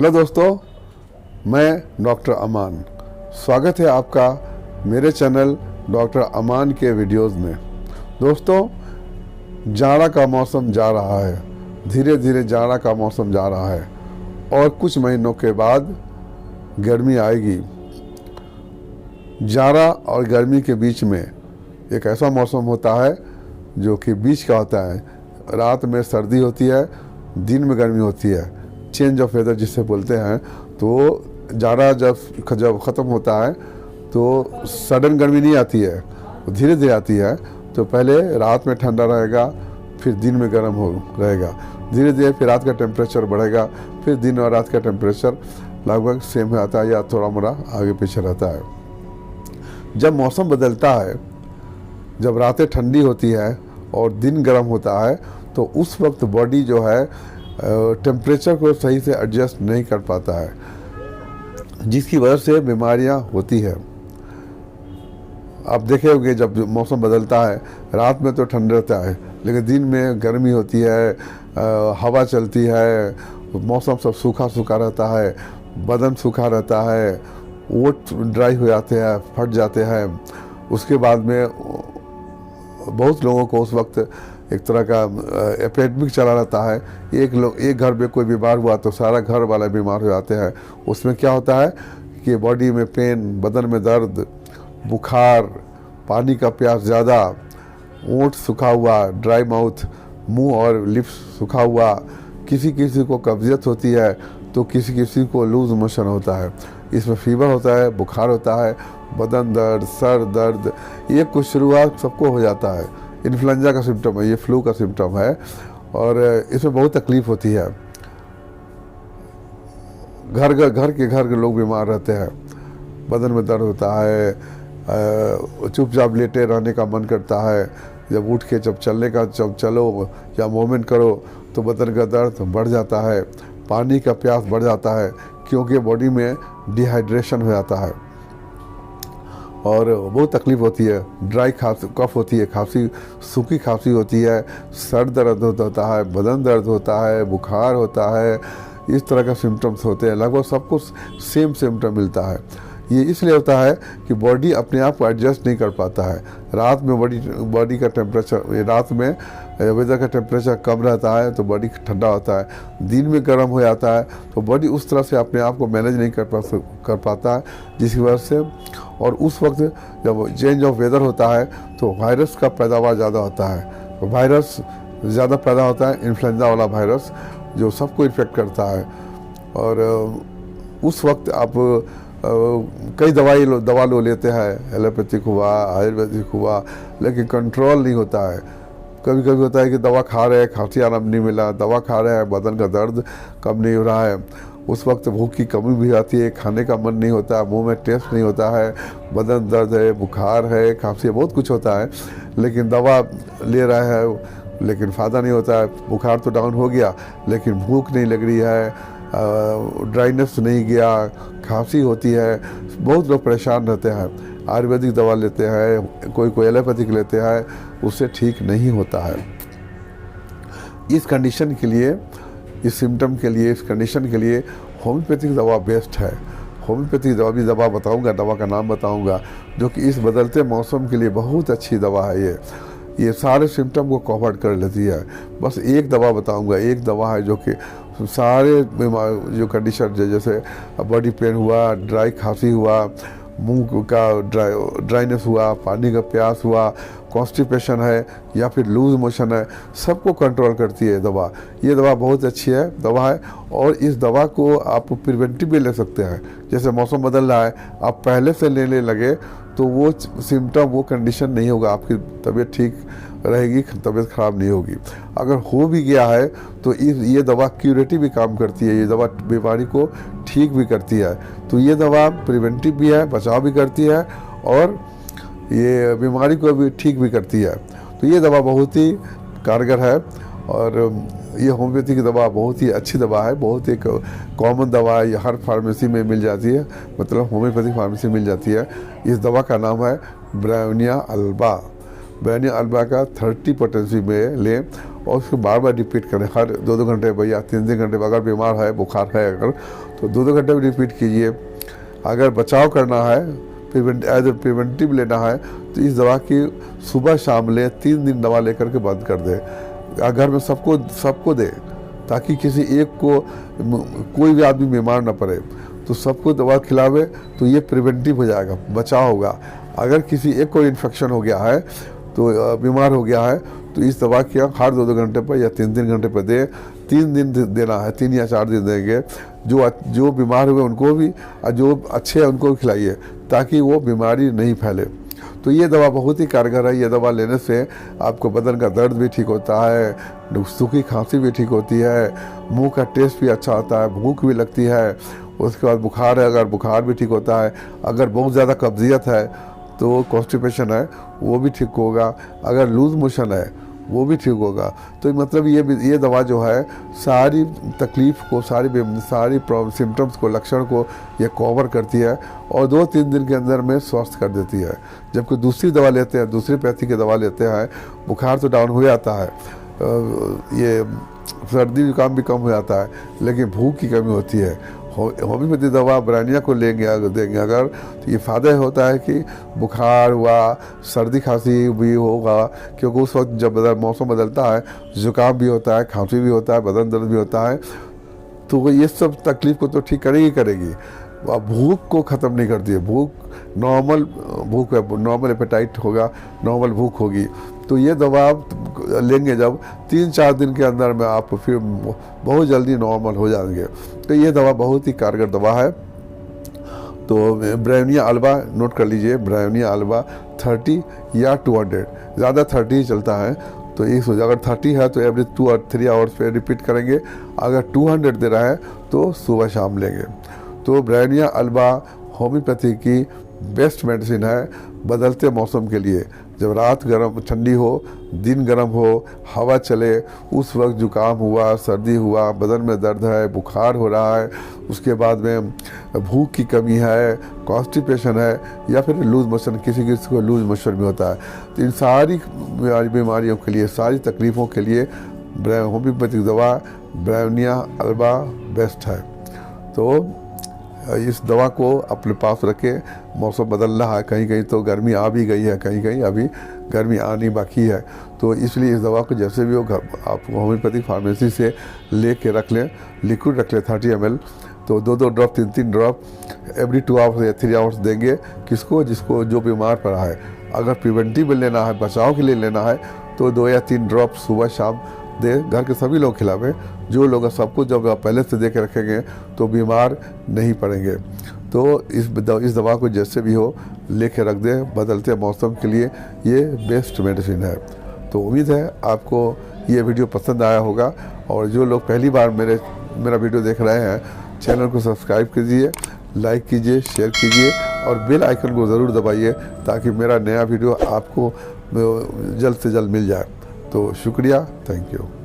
Hello दोस्तों, मैं doctor अमान। स्वागत है आपका मेरे चैनल डॉक्टर अमान के वीडियोस में। दोस्तों, जाड़ा का मौसम जा रहा है, धीरे धीरे जाड़ा का मौसम जा रहा है और कुछ महीनों के बाद गर्मी आएगी। जाड़ा और गर्मी के बीच में एक ऐसा मौसम होता है जो कि बीच का होता है। रात में सर्दी होती है, दिन में गर्मी होती है, चेंज ऑफ वेदर जिसे बोलते हैं। तो जाड़ा जब ख़त्म होता है तो सडन गर्मी नहीं आती है, धीरे धीरे आती है। तो पहले रात में ठंडा रहेगा, फिर दिन में गर्म हो रहेगा, धीरे धीरे फिर रात का टेम्परेचर बढ़ेगा, फिर दिन और रात का टेम्परेचर लगभग सेम आता है या थोड़ा मोड़ा आगे पीछे रहता है। जब मौसम बदलता है, जब रातें ठंडी होती है और दिन गर्म होता है, तो उस वक्त बॉडी जो है टेम्परेचर को सही से एडजस्ट नहीं कर पाता है, जिसकी वजह से बीमारियां होती है। आप देखे होंगे जब मौसम बदलता है, रात में तो ठंड रहता है लेकिन दिन में गर्मी होती है, हवा चलती है, मौसम सब सूखा सूखा रहता है, बदन सूखा रहता है, ओठ ड्राई हो जाते हैं, फट जाते हैं। उसके बाद में बहुत लोगों को उस वक्त एक तरह का एपिडेमिक चला रहता है। एक घर में कोई बीमार हुआ तो सारा घर वाला बीमार हो जाते हैं। उसमें क्या होता है कि बॉडी में पेन, बदन में दर्द, बुखार, पानी का प्यास ज़्यादा, ओंठ सूखा हुआ, ड्राई माउथ, मुंह और लिप्स सूखा हुआ, किसी किसी को कब्जियत होती है तो किसी किसी को लूज मोशन होता है। इसमें फीवर होता है, बुखार होता है, बदन दर्द, सर दर्द, ये कुछ शुरुआत सबको हो जाता है। इन्फ्लुएंजा का सिम्टम है, ये फ्लू का सिम्टम है और इसमें बहुत तकलीफ होती है। घर के लोग बीमार रहते हैं, बदन में दर्द होता है, चुपचाप लेटे रहने का मन करता है। जब उठ के जब चलो या मूवमेंट करो तो बदन का दर्द बढ़ जाता है, पानी का प्यास बढ़ जाता है क्योंकि बॉडी में डिहाइड्रेशन हो जाता है और बहुत तकलीफ होती है। ड्राई कफ होती है, खांसी, सूखी खांसी होती है, सर दर्द होता है, बदन दर्द होता है, बुखार होता है। इस तरह का सिम्टम्स होते हैं। लगभग सबको सेम सिम्टम मिलता है। ये इसलिए होता है कि बॉडी अपने आप को एडजस्ट नहीं कर पाता है। रात में बॉडी का टेम्परेचर, रात में वेदर का टेम्परेचर कम रहता है तो बॉडी ठंडा होता है, दिन में गर्म हो जाता है तो बॉडी उस तरह से अपने आप को मैनेज नहीं कर पाता है, जिसकी वजह से। और उस वक्त जब चेंज ऑफ वेदर होता है तो वायरस का पैदावार ज़्यादा होता है। वायरस ज़्यादा पैदा होता है, इन्फ्लुएंजा वाला वायरस जो सबको इन्फेक्ट करता है। और उस वक्त आप कई दवा लो लेते हैं, एलोपैथिक हुआ, आयुर्वेदिक हुआ, लेकिन कंट्रोल नहीं होता है। कभी कभी होता है कि दवा खा रहे हैं, खांसी आराम नहीं मिला, दवा खा रहे हैं, बदन का दर्द कम नहीं हो रहा है। उस वक्त भूख की कमी भी आती है, खाने का मन नहीं होता, मुंह में टेस्ट नहीं होता है, बदन दर्द है, बुखार है, खांसी है, बहुत कुछ होता है। लेकिन दवा ले रहा है लेकिन फ़ायदा नहीं होता है। बुखार तो डाउन हो गया लेकिन भूख नहीं लग रही है, ड्राइनेस नहीं गया, खांसी होती है, बहुत लोग परेशान रहते हैं। आयुर्वेदिक दवा लेते हैं, कोई एलोपैथिक लेते हैं, उससे ठीक नहीं होता है। इस कंडीशन के लिए, इस सिम्टम के लिए, इस कंडीशन के लिए होम्योपैथिक दवा बेस्ट है। होम्योपैथिक दवा बताऊंगा, दवा का नाम बताऊंगा, जो कि इस बदलते मौसम के लिए बहुत अच्छी दवा है। ये सारे सिम्टम को कवर कर लेती है। बस एक दवा बताऊंगा, एक दवा है जो कि सारे जो कंडीशन जैसे बॉडी पेन हुआ, ड्राई खांसी हुआ, मुंह का ड्राइनेस हुआ, पानी का प्यास हुआ, कॉन्स्टिपेशन है या फिर लूज मोशन है, सबको कंट्रोल करती है दवा। ये दवा बहुत अच्छी है दवा है और इस दवा को आप प्रिवेंटिव भी ले सकते हैं। जैसे मौसम बदल रहा है, आप पहले से लेने लगे तो वो सिम्टम, वो कंडीशन नहीं होगा, आपकी तबीयत ठीक रहेगी, तबीयत ख़राब नहीं होगी। अगर हो भी गया है तो ये दवा क्यूरेटिव भी काम करती है, ये दवा बीमारी को ठीक भी करती है। तो ये दवा प्रिवेंटिव भी है, बचाव भी करती है और ये बीमारी को भी ठीक भी करती है। तो ये दवा बहुत ही कारगर है और ये होम्योपैथी की दवा बहुत ही अच्छी दवा है, बहुत ही कॉमन दवा है। ये हर फार्मेसी में मिल जाती है, मतलब होम्योपैथिक फार्मेसी मिल जाती है। इस दवा का नाम है ब्रायोनिया अल्बा। ब्रायोनिया अल्बा का 30 पोटेंसी में लें और उसको बार बार रिपीट करें, हर 2-2 घंटे पर या 3-3 घंटे पर। अगर बीमार है, बुखार है अगर, तो 2-2 घंटे में रिपीट कीजिए। अगर बचाव करना है, एज ए प्रिवेंटिव लेना है, तो इस दवा की सुबह शाम लें, 3 दिन दवा लेकर के बंद कर दें। घर में सबको दें, ताकि किसी एक को, कोई भी आदमी बीमार ना पड़े, तो सबको दवा खिलावे, तो ये प्रिवेंटिव हो जाएगा, बचाव होगा। अगर किसी एक को इन्फेक्शन हो गया है, तो बीमार हो गया है, तो इस दवा की हर 2-2 घंटे पर या 3-3 घंटे पर दे। 3 दिन देना है, 3 या 4 दिन देंगे। जो बीमार हुए उनको भी, और जो अच्छे हैं उनको भी खिलाइए, ताकि वो बीमारी नहीं फैले। तो ये दवा बहुत ही कारगर है। ये दवा लेने से आपको बदन का दर्द भी ठीक होता है, सूखी खांसी भी ठीक होती है, मुंह का टेस्ट भी अच्छा आता है, भूख भी लगती है। उसके बाद बुखार है, अगर बुखार भी ठीक होता है। अगर बहुत ज़्यादा कब्जियत है, तो कॉन्स्टिपेशन है, वो भी ठीक होगा। अगर लूज मोशन है, वो भी ठीक होगा। तो मतलब ये दवा जो है, सारी तकलीफ़ को, सारी सिम्टम्स को, लक्षण को ये कवर करती है, और 2-3 दिन के अंदर में स्वस्थ कर देती है। जबकि दूसरी दवा लेते हैं, दूसरी पैथी की दवा लेते हैं, बुखार तो डाउन हो जाता है, ये सर्दी जुकाम भी कम हो जाता है, लेकिन भूख की कमी होती है। होम्योपैथी दवा ब्रायोनिया को देंगे अगर, तो ये फ़ायदा होता है कि बुखार हुआ, सर्दी खांसी भी होगा, क्योंकि उस वक्त जब मौसम बदलता है, जुकाम भी होता है, खांसी भी होता है, बदन दर्द भी होता है, तो ये सब तकलीफ़ को तो ठीक करेगी। भूख को ख़त्म नहीं करती है। भूख नॉर्मल भूख है, नॉर्मल एपेटाइट होगा, नॉर्मल भूख होगी। तो ये दवा आप लेंगे जब, 3-4 दिन के अंदर में आप फिर बहुत जल्दी नॉर्मल हो जाएंगे। तो ये दवा बहुत ही कारगर दवा है। तो ब्रायोनिया अल्बा नोट कर लीजिए, ब्रायोनिया अल्बा 30 या 200, ज़्यादा 30 ही चलता है। तो एक सोचा, अगर 30 है तो एवरी 2 और 3 आवर्स पे रिपीट करेंगे। अगर 200 दे रहा है तो सुबह शाम लेंगे। तो ब्रायोनिया अल्बा होम्योपैथी की बेस्ट मेडिसिन है बदलते मौसम के लिए। जब रात गर्म ठंडी हो, दिन गर्म हो, हवा चले, उस वक्त जुकाम हुआ, सर्दी हुआ, बदन में दर्द है, बुखार हो रहा है, उसके बाद में भूख की कमी है, कॉन्स्टिपेशन है, या फिर लूज मोशन, किसी को लूज मोशन भी होता है। तो इन सारी बीमारियों के लिए, सारी तकलीफ़ों के लिए होम्योपैथिक दवा ब्रायोनिया अल्बा बेस्ट है। तो इस दवा को अपने पास रखें। मौसम बदल रहा है, कहीं कहीं तो गर्मी आ भी गई है, कहीं कहीं अभी गर्मी आनी बाकी है। तो इसलिए इस दवा को जैसे भी हो आप होम्योपैथिक फार्मेसी से ले के रख लें, लिक्विड रख लें 30 ml। तो 2-2 ड्रॉप, 3-3 ड्रॉप एवरी 2 आवर्स या 3 आवर्स देंगे। जिसको जो बीमार पड़ा है। अगर प्रिवेंटिव लेना है, बचाव के लिए लेना है, तो 2 या 3 ड्रॉप सुबह शाम दे। घर के सभी लोग खिलावें, जो लोग सबको जब पहले से दे के रखेंगे तो बीमार नहीं पड़ेंगे। तो इस दवा को जैसे भी हो लेके रख दें, बदलते मौसम के लिए ये बेस्ट मेडिसिन है। तो उम्मीद है आपको ये वीडियो पसंद आया होगा, और जो लोग पहली बार मेरा वीडियो देख रहे हैं, चैनल को सब्सक्राइब कीजिए, लाइक कीजिए, शेयर कीजिए, और बेल आइकन को ज़रूर दबाइए, ताकि मेरा नया वीडियो आपको जल्द से जल्द मिल जाए। तो शुक्रिया, थैंक यू।